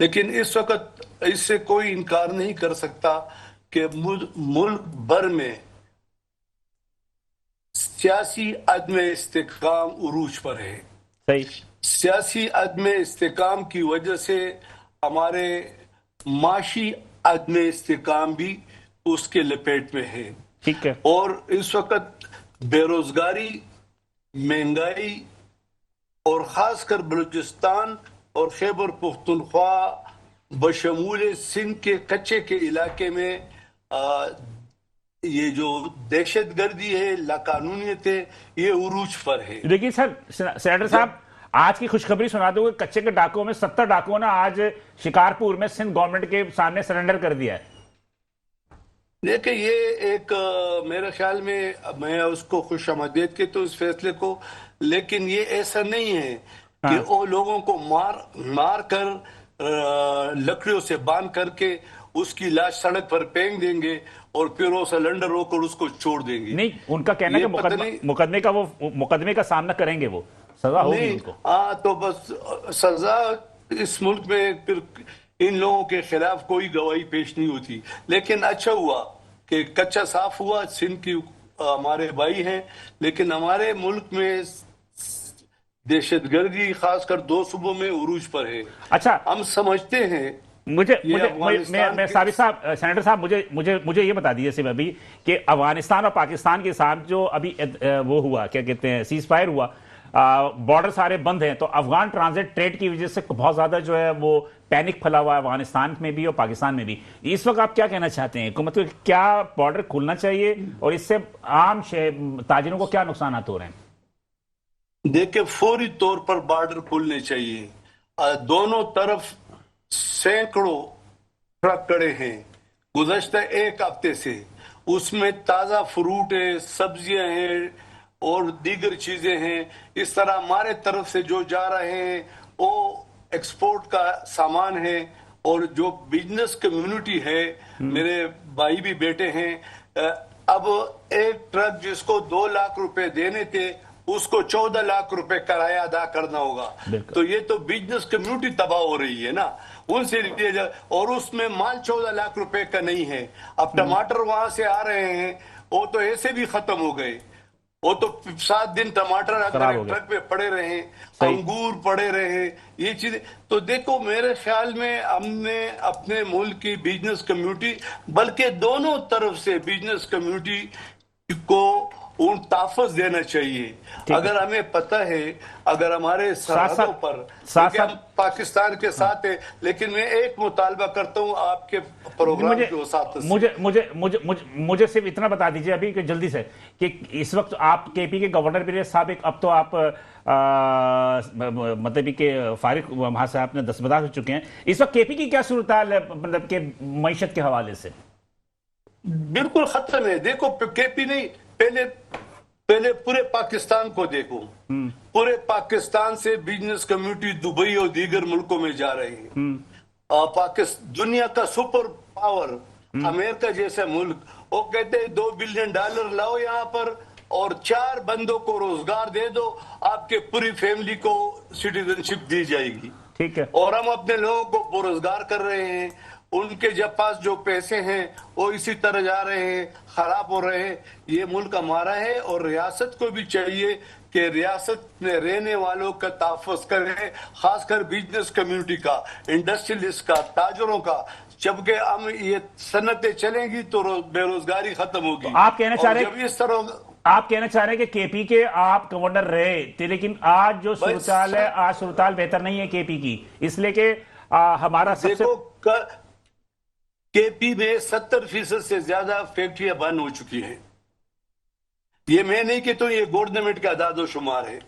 لیکن اس وقت اس سے کوئی انکار نہیں کر سکتا کہ ملک بھر میں سیاسی عدم استحکام عروج پر ہے. صحیح. سیاسی عدم استحکام کی وجہ سے ہمارے معاشی عدم استحکام بھی اس کے لپیٹ میں ہے. ٹھیک ہے. اور اس وقت بے روزگاری، مہنگائی اور خاص کر بلوچستان اور خیبر پختونخوا بشمول سندھ کے کچے کے علاقے میں یہ جو دہشت گردی ہے، لاقانونیت ہے، یہ عروج پر ہے. دیکھیے سر، سینیٹر صاحب آج کی خوشخبری سنا دوں کہ کچے کے ڈاکوؤں میں 70 ڈاکوؤں نے آج شکارپور میں سندھ گورنمنٹ کے سامنے سرنڈر کر دیا ہے. دیکھیں یہ ایک میرے خیال میں اس کو خوش آمدید کہتا ہوں اس فیصلے کو، لیکن یہ ایسا نہیں ہے کہ وہ لوگوں کو مار کر لکڑیوں سے باندھ کر کے اس کی لاش سڑک پر پھینک دیں گے اور پھر وہ سلنڈر ہو کر اس کو چھوڑ دیں گے. نہیں، ان کا کہنا ہے کہ مقدمے کا سامنا کریں گے، وہ سزا ہوگی ان کو. ہاں تو بس سزا اس ملک میں پھر ان لوگوں کے خلاف کوئی گواہی پیش نہیں ہوتی. لیکن اچھا ہوا کہ کچا صاف ہوا، سندھ کی ہمارے بھائی ہیں، لیکن ہمارے ملک میں دہشت گردی خاص کر 2 صوبوں میں عروج پر ہے. اچھا، ہم سمجھتے ہیں سینیٹر صاحب مجھے یہ بتا دیجیے صرف ابھی کہ افغانستان اور پاکستان کے ساتھ جو ابھی وہ ہوا، کیا کہتے ہیں، سیز فائر ہوا، بارڈر سارے بند ہیں، تو افغان ٹرانزٹ ٹریڈ کی وجہ سے بہت زیادہ جو ہے وہ پینک پھیلا ہوا ہے افغانستان میں بھی اور پاکستان میں بھی. اس وقت آپ کیا کہنا چاہتے ہیں؟ حکومت کو کیا بارڈر کھولنا چاہیے اور اس سے عام تاجروں کو کیا نقصانات ہو رہے ہیں؟ دیکھیں فوری طور پر بارڈر کھولنے چاہیے. دونوں طرف سینکڑوں ٹرک کڑے ہیں گزشتہ 1 ہفتے سے. اس میں تازہ فروٹ ہے، سبزیاں ہیں اور دیگر چیزیں ہیں. اس طرح ہمارے طرف سے جو جا رہے ہیں وہ ایکسپورٹ کا سامان ہے. اور جو بزنس کمیونٹی ہے، میرے بھائی بھی بیٹے ہیں، اب ایک ٹرک جس کو 2 لاکھ روپے دینے تھے اس کو 14 لاکھ روپے کرایہ ادا کرنا ہوگا. تو یہ تو بزنس کمیونٹی تباہ ہو رہی ہے نا، ان سے لیے جائے. اور اس میں مال 14 لاکھ روپے کا نہیں ہے. اب ٹماٹر وہاں سے آ رہے ہیں، وہ تو ایسے بھی ختم ہو گئے. وہ تو 7 دن ٹماٹر اگر ٹرک پہ پڑے رہے، انگور پڑے رہے، یہ چیزیں. تو دیکھو میرے خیال میں ہم نے اپنے ملک کی بزنس کمیونٹی، بلکہ دونوں طرف سے بزنس کمیونٹی کو ان تحفظ دینا چاہیے. اگر ہمیں پتہ ہے، اگر ہمارے سرحدوں پر ہم پاکستان کے ساتھ ہیں، لیکن میں ایک مطالبہ کرتا ہوں آپ کے پروگرام کے وساطت سے. مجھے صرف اتنا بتا دیجئے ابھی کہ جلدی سے کہ اس وقت آپ کے پی کے گورنر بھی رہے سابق، اب تو آپ مطلب کہ فارغ وہاں سے آپ نے دستبردار ہو چکے ہیں. اس وقت کے پی کی کیا صورتحال ہے مطلب کہ معیشت کے حوالے سے؟ بالکل ختم ہے. دیکھو کے پی نہیں، پہلے پورے پاکستان کو دیکھو. پورے پاکستان سے بزنس کمیونٹی دبئی اور دیگر ملکوں میں جا رہے ہیں. دنیا کا سپر پاور امریکہ جیسا ملک، وہ کہتے ہیں $2 بلین لاؤ یہاں پر اور 4 بندوں کو روزگار دے دو، آپ کے پوری فیملی کو سٹیزن شپ دی جائے گی. ٹھیک ہے. اور ہم اپنے لوگوں کو بے روزگار کر رہے ہیں. ان کے جب پاس جو پیسے ہیں وہ اسی طرح جا رہے ہیں، خراب ہو رہے ہیں. یہ ملک ہمارا ہے اور ریاست کو بھی چاہیے کہ ریاست میں رہنے والوں کا تحفظ کرے، خاص کر بزنس کمیونٹی کا، انڈسٹریلسٹ کا، تاجروں کا. جبکہ ہم یہ صنعتیں چلیں گی تو بے روزگاری ختم ہوگی. آپ کہنا چاہ رہے ہیں کہ کے پی کے آپ گورنر رہے تھے، لیکن آج جو صورتحال ہے، آج صورتحال بہتر نہیں ہے کے پی کی، اس لیے کہ ہمارا سب سے کے پی میں 70% سے زیادہ فیکٹریاں بند ہو چکی ہیں. یہ میں نہیں کہتا ہوں، یہ گورنمنٹ کا اعداد و شمار ہے.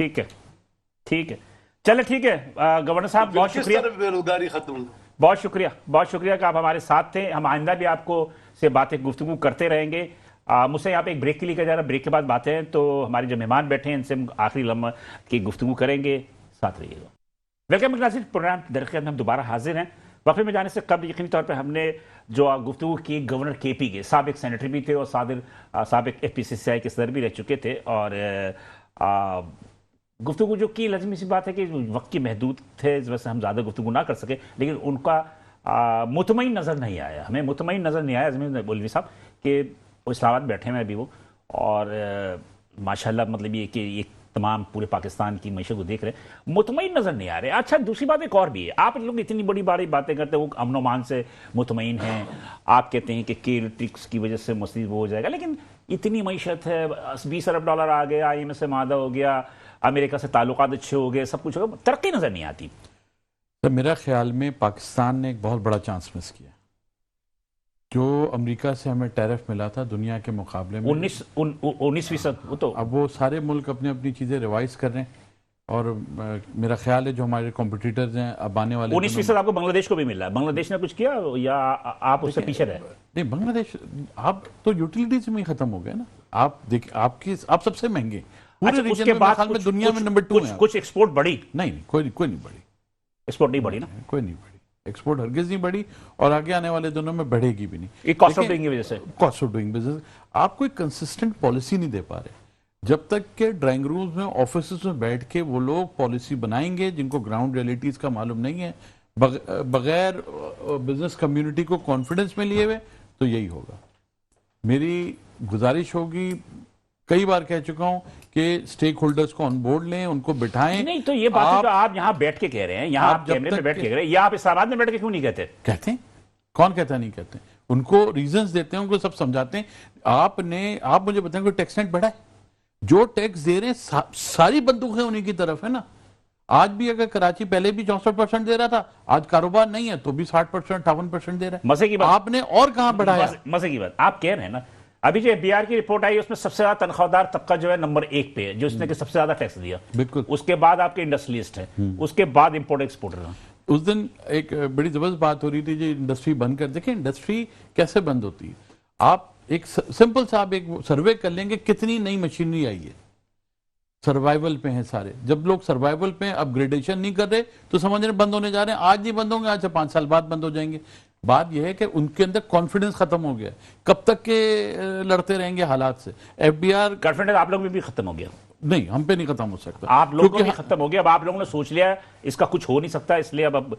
ٹھیک ہے، ٹھیک ہے، چلے ٹھیک ہے. گورنر صاحب بہت شکریہ. بے روزگاری ختم. بہت شکریہ کہ آپ ہمارے ساتھ تھے. ہم آئندہ بھی آپ کو سے باتیں گفتگو کرتے رہیں گے. مجھ سے یہاں پہ ایک بریک کے لیے کہا جا رہا ہے، بریک کے بعد باتیں ہیں تو ہمارے جو مہمان بیٹھے ہیں ان سے ہم آخری لمحہ کی گفتگو کریں گے. ساتھ رہیے گا. ویلکم ناظرین، پروگرام درخت میں ہم دوبارہ حاضر ہیں. وقفے میں جانے سے قبل یقینی طور پہ ہم نے جو گفتگو کی گورنر کے پی کے، سابق سینیٹر بھی تھے اور سابق ایف پی سی سی آئی کے صدر بھی رہ چکے تھے، اور گفتگو جو کی لازمی سی بات ہے کہ وقت کی محدود تھے، اس وجہ سے ہم زیادہ گفتگو نہ کر سکے، لیکن ان کا مطمئن نظر نہیں آیا، ہمیں مطمئن نظر نہیں آیا زمین مولوی صاحب کہ وہ اسلام آباد بیٹھے ہیں ابھی وہ، اور ماشاءاللہ مطلب یہ کہ یہ تمام پورے پاکستان کی معیشت کو دیکھ رہے ہیں، مطمئن نظر نہیں آ رہے۔ اچھا دوسری بات ایک اور بھی ہے، آپ لوگ اتنی بڑی باتیں کرتے ہیں، وہ امن و امان سے مطمئن ہیں، آپ کہتے ہیں کہ کے الیکٹرکس کی وجہ سے مسئلہ وہ ہو جائے گا، لیکن اتنی معیشت ہے، 20 ارب ڈالر آ گیا، آئی ایم ایف سے معاہدہ ہو گیا، امریکہ سے تعلقات اچھے ہو گئے، سب کچھ ہو گیا، ترقی نظر نہیں آتی۔ تو میرا خیال میں پاکستان نے ایک بہت بڑا چانس مس کیا، جو امریکہ سے ہمیں ٹیرف ملا تھا دنیا کے مقابلے میں 19%، وہ تو اب وہ سارے ملک اپنی اپنی چیزیں ریوائز کر رہے ہیں، اور میرا خیال ہے جو ہمارے کمپٹیٹرز ہیں اب آنے والے 19% آپ کو بنگلہ دیش کو بھی مل رہا ہے، بنگلہ دیش نے کچھ کیا یا آپ اس سے پیچھے رہے؟ نہیں، بنگلہ دیش آپ تو یوٹیلیٹیز میں ہی ختم ہو گئے نا، آپ دیکھ آپ سب سے مہنگے پورے اس ریجن کے میں، بعد خیال میں دنیا میں نمبر 2 ہیں۔ کچھ ایکسپورٹ بڑھی؟ نہیں کوئی نہیں بڑھی، ایکسپورٹ نہیں بڑھی نا، کوئی نہیں بڑھی، ایکسپورٹ ہرگز نہیں بڑھی، اور آگے آنے والے دنوں میں بڑھے گی بھی نہیں۔ یہ کاسٹ آف ڈوئنگ کی وجہ سے، کاسٹ آف ڈوئنگ بزنس آپ کوئی کنسسٹنٹ پالیسی نہیں دے پا رہے۔ جب تک کہ ڈرائنگ رومز میں، آفیسز میں بیٹھ کے وہ لوگ پالیسی بنائیں گے جن کو گراؤنڈ ریئلٹیز کا معلوم نہیں ہے، بغیر بزنس کمیونٹی کو کانفیڈنس میں لیے ہوئے، تو یہی ہوگا۔ میری گزارش ہوگی، کئی بار کہہ چکا ہوں کہ سٹیک ہولڈرز کو آن بورڈ لیں، ان کو بٹھائیں۔ نہیں تو یہ بات جو آپ یہاں بیٹھ کے کہہ رہے ہیں، یہاں آپ کیمرے میں بیٹھ کے کہہ رہے ہیں، یا آپ اسلام آباد میں بیٹھ کے کیوں نہیں کہتے؟ کہتے ہیں، کون کہتا نہیں کہتے ہیں، ان کو ریزنز دیتے ہیں، ان کو سب سمجھاتے ہیں۔ آپ مجھے بتائیں کوئی ٹیکس نیٹ بڑھا ہے؟ جو ٹیکس دے رہے ہیں ساری بندوقیں انہیں کی طرف ہے نا۔ آج بھی اگر کراچی پہلے بھی 64% دے رہا تھا، آج کاروبار نہیں ہے تو بھی 60%، 58% دے رہا ہے۔ مزے کی بات آپ نے اور کہاں بڑھایا؟ مزے کی بات آپ کہہ رہے ہیں نا، ابھی جو FBR کی رپورٹ آئی اس میں سب سے زیادہ تنخواہ دار طبقہ جو ہے نمبر 1 پہ ہے، جو اس نے کہ سب سے زیادہ ٹیکس دیا، بالکل۔ اس کے بعد آپ کے انڈسٹریلسٹ ہیں، اس کے بعد امپورٹ ایکسپورٹر ہیں۔ اس دن ایک بڑی زبردست بات ہو رہی تھی، جو انڈسٹری بند کر، دیکھیں انڈسٹری کیسے بند ہوتی ہے۔ آپ ایک سمپل سا ایک سروے کر لیں گے کتنی نئی مشینری آئی ہے، سروائیول پہ ہیں سارے۔ جب لوگ سروائیول پہ اپ گریڈیشن نہیں کر رہے تو سمجھ رہے بند ہونے جا رہے ہیں، آج نہیں بند ہوں گے، آج سے 5 سال بعد بند ہو جائیں گے۔ بات یہ ہے کہ ان کے اندر کانفیڈنس ختم ہو گیا، کب تک کے لڑتے رہیں گے حالات سے۔ FBR کانفیڈنس آپ لوگ میں بھی ختم ہو گیا، نہیں، ہم پہ نہیں ختم ہو سکتا، آپ لوگوں میں بھی ختم ہو گیا۔ اب آپ لوگوں نے سوچ لیا اس کا کچھ ہو نہیں سکتا، اس لیے اب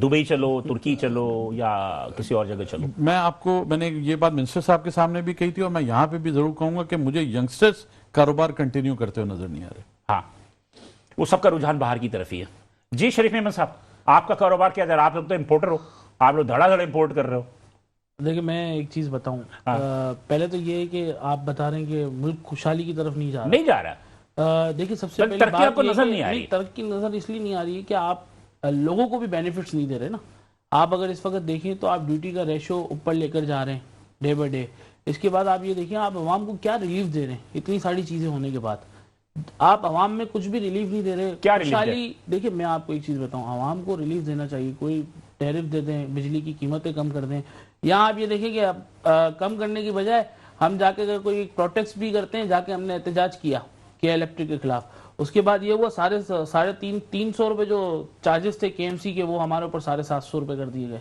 دبئی چلو، ترکی چلو، یا کسی اور جگہ چلو۔ میں نے یہ بات منسٹر صاحب کے سامنے بھی کہی تھی، اور میں یہاں پہ بھی ضرور کہوں گا کہ مجھے ینگسٹرز کاروبار کنٹینیو کرتے ہوئے نظر نہیں آ رہے۔ ہاں، وہ سب کا رجحان باہر کی طرف ہی ہے۔ جی شریف احمد صاحب، آپ کا کاروبار کیا ہے؟ آپ لوگ تو امپورٹر ہو، آپ لوگ دھڑا دھڑ امپورٹ کر رہے ہو۔ دیکھیں میں ایک چیز بتاؤں، پہلے تو یہ ہے کہ آپ بتا رہے ہیں کہ ملک خوشحالی کی طرف نہیں جا رہا۔ دیکھیں سب سے پہلے ترقی آپ کو نظر نہیں آ رہی؟ ترقی نظر اس لیے نہیں آ رہی ہے کہ آپ لوگوں کو بھی بینیفٹس نہیں دے رہے نا۔ آپ اگر اس وقت دیکھیں تو آپ ڈیوٹی کا ریشو اوپر لے کر جا رہے ہیں ڈے بائی ڈے۔ اس کے بعد آپ یہ دیکھیں آپ عوام کو کیا ریلیف دے رہے ہیں، اتنی ساری چیزیں ہونے کے بعد آپ عوام میں کچھ بھی ریلیف نہیں دے رہے۔ کیا ریلیف خوشحالی دیکھیں، میں آپ کو ایک چیز بتاؤں، عوام کو ریلیف دینا چاہیے، کوئی ٹیرف دے دیں، بجلی کی قیمتیں کم کر دیں۔ یہاں آپ یہ دیکھیں کہ کم کرنے کی بجائے ہم جا کے اگر کوئی پروٹیسٹ بھی کرتے ہیں، جا کے ہم نے احتجاج کیا کے الیکٹرک کے خلاف، اس کے بعد یہ ہوا 350 روپے جو چارجز تھے KMC کے، وہ ہمارے اوپر 750 روپے کر دیے گئے۔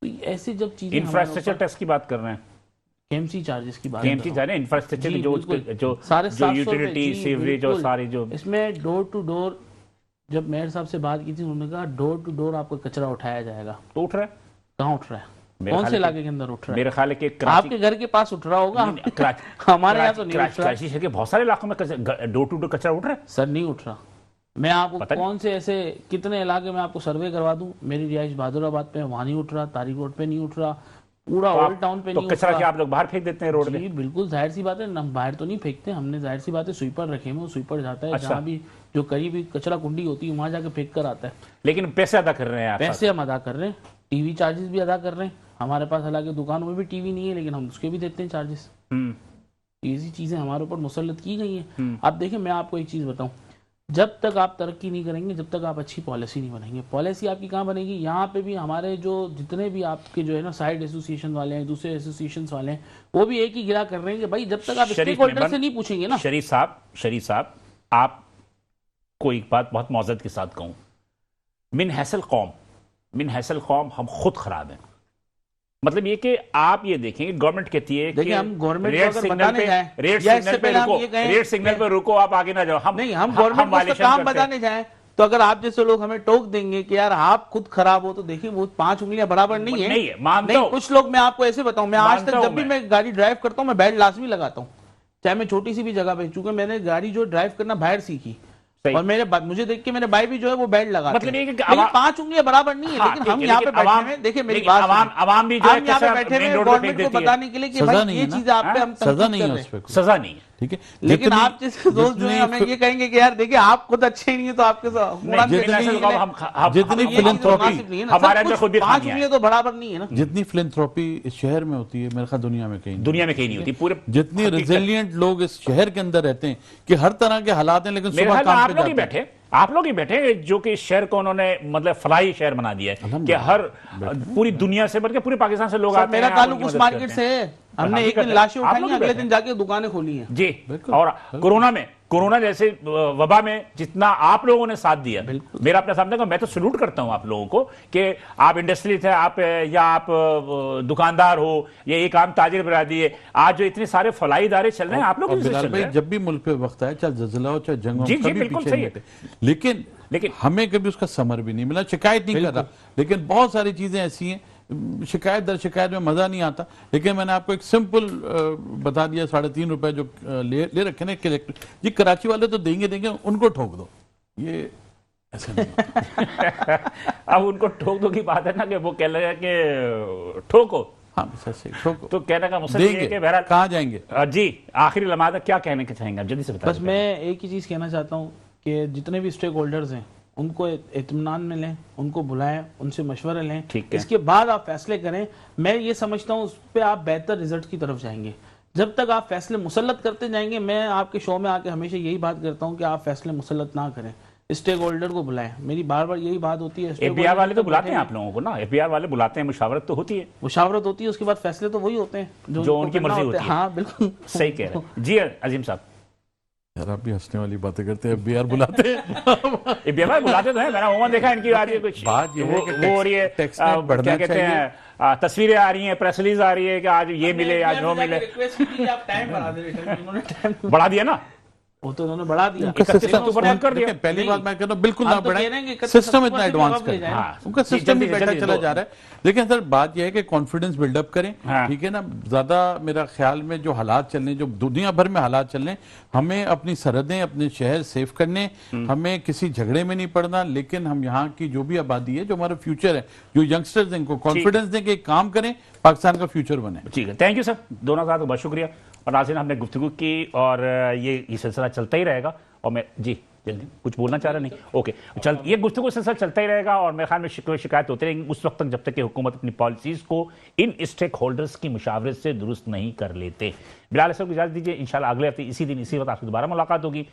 تو ایسی جب چیزیں انفراسٹرکچر ٹیکس کی بات کر رہے ہیں، KMC چارجز کی بات، KMC جانے انفراسٹرکچر جو 750 یوٹیلیٹی، سیوریج اور ساری جو اس میں ڈور ٹو ڈور، جب میئر صاحب سے بات کی تھی انہوں نے کہا ڈور ٹو ڈور آپ کا کچرا اٹھایا جائے گا۔ تو اٹھ رہا ہے، کہاں اٹھ رہا ہے؟ کون سے علاقے کے اندر اٹھ رہا ہے؟ میرے خیال ہے کہ آپ کے گھر کے پاس اٹھ رہا ہوگا، ہمارے یہاں تو نہیں اٹھ رہا۔ کراچی شہر کے بہت سارے علاقوں میں ڈور ٹو ڈور کچرا اٹھ رہا ہے سر، نہیں اٹھ رہا۔ میں آپ کو کون سے ایسے کتنے علاقے میں آپ کو سروے کروا دوں، میری رہائش بہادر آباد پہ، وہاں نہیں اٹھ رہا، تاریخ روڈ پہ نہیں اٹھ رہا، پورا اولڈ ٹاؤن پہ نہیں اٹھ کچرا رہا۔ کیا آپ لوگ باہر پھینک دیتے ہیں روڈ پہ؟ جی بالکل، ظاہر سی بات ہے، ہم باہر تو نہیں پھینکتے، ہم نے ظاہر سی بات ہے سویپر رکھے ہیں، وہ سویپر جاتا ہے جہاں بھی جو قریب کچرا کنڈی ہوتی ہے وہاں جا کے پھینک کر آتا ہے۔ لیکن پیسے ادا کر رہے ہیں آپ؟ پیسے ہم ادا کر رہے ہیں، ٹی وی چارجز بھی ادا کر رہے ہیں، ہمارے پاس حالانکہ دکانوں میں بھی ٹی وی نہیں ہے لیکن ہم اس کے بھی دیتے ہیں چارجز۔ ایسی چیزیں ہمارے اوپر مسلط کی گئی ہیں۔ اب دیکھیں میں آپ کو ایک چیز بتاؤں، جب تک آپ ترقی نہیں کریں گے، جب تک آپ اچھی پالیسی نہیں بنائیں گے، پالیسی آپ کی کہاں بنے گی؟ یہاں پہ بھی ہمارے جو جتنے بھی آپ کے جو ہے نا سائیڈ ایسوسیشن والے ہیں، دوسرے ایسوسیشنز والے ہیں، وہ بھی ایک ہی گرا کر رہے ہیں کہ بھائی جب تک آپ اسٹیک ہولڈر سے نہیں پوچھیں گے نا۔ شریف صاحب آپ کو ایک بات بہت معذرت کے ساتھ کہوں، من حیث القوم ہم خود خراب ہیں، مطلب یہ کہ آپ یہ دیکھیں کہ گورنمنٹ کہتی ہے دیکھیں ہم گورنمنٹ کو اگر بتانے جائیں ریڈ یا اس سے سگنل پہ پہلے ہم رکو، یہ کہیں ریڈ سگنل پہ رکو، آپ آگے نہ جاؤ، نہیں ہم گورنمنٹ کو اس کا کام بتانے جائیں تو اگر آپ جیسے لوگ ہمیں ٹوک دیں گے کہ یار آپ خود خراب ہو تو دیکھیں وہ 5 انگلیاں برابر نہیں ہے، مانتا ہوں، کچھ لوگ میں آپ کو ایسے بتاؤں، میں آج تک جب بھی میں گاڑی ڈرائیو کرتا ہوں میں بیلٹ لازمی لگاتا ہوں، چاہے میں چھوٹی سی بھی جگہ پہ، چونکہ میں نے گاڑی جو ڈرائیو کرنا باہر سیکھی اور مجھے دیکھ کے میرے بھائی بھی جو ہے وہ بیلٹ لگاتے ہیں، لیکن 5 انگلیاں برابر نہیں ہے، لیکن ہم یہاں پہ بیٹھے ہیں، دیکھیں میری بات عوام بھی جو ہے ہم یہاں پہ بیٹھے ہیں گورنمنٹ کو بتانے کے لیے کہ بھائی یہ چیزیں آپ پہ ہم سزا تنقید نہیں کر ہے رہے اس پہ، ہیں، سزا نہیں ہے، ٹھیک ہے، لیکن آپ جیسے دوست جو ہیں ہمیں یہ کہیں گے کہ یار دیکھیں آپ خود اچھے ہی نہیں ہیں تو آپ کے جتنی فلنتھروپی ہمارے اندر خود بھی 5 انگلیاں تو برابر نہیں ہے نا، جتنی فلنتھروپی اس شہر میں ہوتی ہے میرے خیال دنیا میں کہیں نہیں ہوتی، پورے جتنی ریزیلینٹ لوگ اس شہر کے اندر رہتے ہیں کہ ہر طرح کے حالات ہیں لیکن میرے صبح خیال میں کام آپ پہ لوگ ہی جاتے ہیں. بیٹھے، آپ لوگ ہی بیٹھے جو کہ اس شہر کو انہوں نے مطلب فلاحی شہر بنا دیا ہے کہ ہر پوری دنیا سے بلکہ پورے پاکستان سے لوگ آتے ہیں، میرا تعلق اس مارکیٹ سے ہے، ہم نے ایک دن لاشیں اٹھائی ہیں اگلے دن جا کے دکانیں کھولی ہیں، جی، اور کورونا جیسے وبا میں جتنا آپ لوگوں نے ساتھ دیا، میرا اپنے سامنے کا میں تو سلوٹ کرتا ہوں آپ لوگوں کو کہ آپ انڈسٹری تھے آپ یا آپ دکاندار ہو یا ایک عام تاجر برادری ہے، آج جو اتنے سارے فلاحی ادارے چل رہے ہیں آپ لوگ بلال بھائی جب بھی ملک پہ وقت آئے چاہے زلزلہ ہو چاہے جنگ ہو کبھی پیچھے نہیں ہٹے، لیکن ہمیں کبھی اس کا ثمر بھی نہیں ملا، شکایت نہیں کر رہا، لیکن بہت ساری چیزیں ایسی ہیں شکایت در شکایت میں مزہ نہیں آتا، لیکن میں نے آپ کو ایک سمپل بتا دیا 3.5 روپے جو لے رکھے نا جی کراچی والے تو دیں گے ان کو ٹھوک دو، یہ ایسا نہیں اب ان کو ٹھوک دو کی بات ہے نا کہ وہ کہہ رہے ہیں کہ ٹھوکو، ہاں بس ٹھوکو تو کہنے کا مقصد یہ ہے کہ بہرحال کہاں جائیں گے. جی آخری لمحات کیا کہنے کے چاہیں گے آپ جلدی سے بتائیں. بس میں ایک ہی چیز کہنا چاہتا ہوں کہ جتنے بھی اسٹیک ہولڈرز ہیں ان کو اطمینان میں لیں، ان کو بلائیں، ان سے مشورے لیں، اس کے بعد آپ فیصلے کریں. میں یہ سمجھتا ہوں اس پہ آپ بہتر رزلٹ کی طرف جائیں گے. جب تک آپ فیصلے مسلط کرتے جائیں گے، میں آپ کے شو میں آ کے ہمیشہ یہی بات کرتا ہوں کہ آپ فیصلے مسلط نہ کریں، اسٹیک ہولڈر کو بلائیں. میری بار بار یہی بات ہوتی ہے. ایف بی آر والے تو بلاتے ہیں آپ لوگوں کو نا، ایف بی آر والے بلاتے ہیں، مشاورت تو ہوتی ہے، مشاورت ہوتی ہے، اس کے بعد فیصلے تو وہی ہوتے ہیں جو ان کی مرضی ہوتی ہے. ہاں بالکل صحیح کہہ رہے ہیں. جی عظیم صاحب، یار آپ بھی ہنسنے والی باتیں کرتے ہیں، FBR بلاتے ہیں FBR بلاتے تو ہیں، میں نے عموماً دیکھا ان کی آج کچھ بات یہ ہے کہ وہ ہو رہی ہے، کیا کہتے ہیں تصویریں آ رہی ہیں، پریس ریلیز آ رہی ہے کہ آج یہ ملے آج وہ ملے. بڑھا دیا نا، وہ تو انہوں نے بڑھا دیا. پہلی بات میں کہتا ہوں بالکل نہ بڑھائیں، سسٹم اتنا ایڈوانس کریں، ان کا سسٹم بھی بیٹھا چلا جا رہا ہے. لیکن سر بات یہ ہے کہ کانفیڈنس بلڈ اپ کریں، ٹھیک ہے نا. زیادہ میرا خیال میں جو حالات چل رہے ہیں، جو دنیا بھر میں حالات چل رہے ہیں، ہمیں اپنی سرحدیں اپنے شہر سیف کرنے، ہمیں کسی جھگڑے میں نہیں پڑنا. لیکن ہم یہاں کی جو بھی آبادی ہے، جو ہمارا فیوچر ہے، جو ینگسٹرز ہیں ان کو کانفیڈنس دیں کہ ایک کام کریں، پاکستان کا فیوچر بنے. ٹھیک ہے، تھینک یو سر، دونوں کا بہت شکریہ. اور ناظرین ہم نے گفتگو کی اور یہ سلسلہ چلتا ہی رہے گا. اور میں جی جلدی کچھ بولنا چاہ رہا نہیں، اوکے یہ گفتگو سلسلہ چلتا ہی رہے گا اور میرے خیال میں شکایت ہوتے رہیں گی اس وقت تک جب تک کہ حکومت اپنی پالیسیز کو ان اسٹیک ہولڈرز کی مشاورت سے درست نہیں کر لیتے. بلال صاحب کو اجازت دیجیے، انشاءاللہ اگلے ہفتے اسی دن اسی وقت آپ سے دوبارہ ملاقات ہوگی.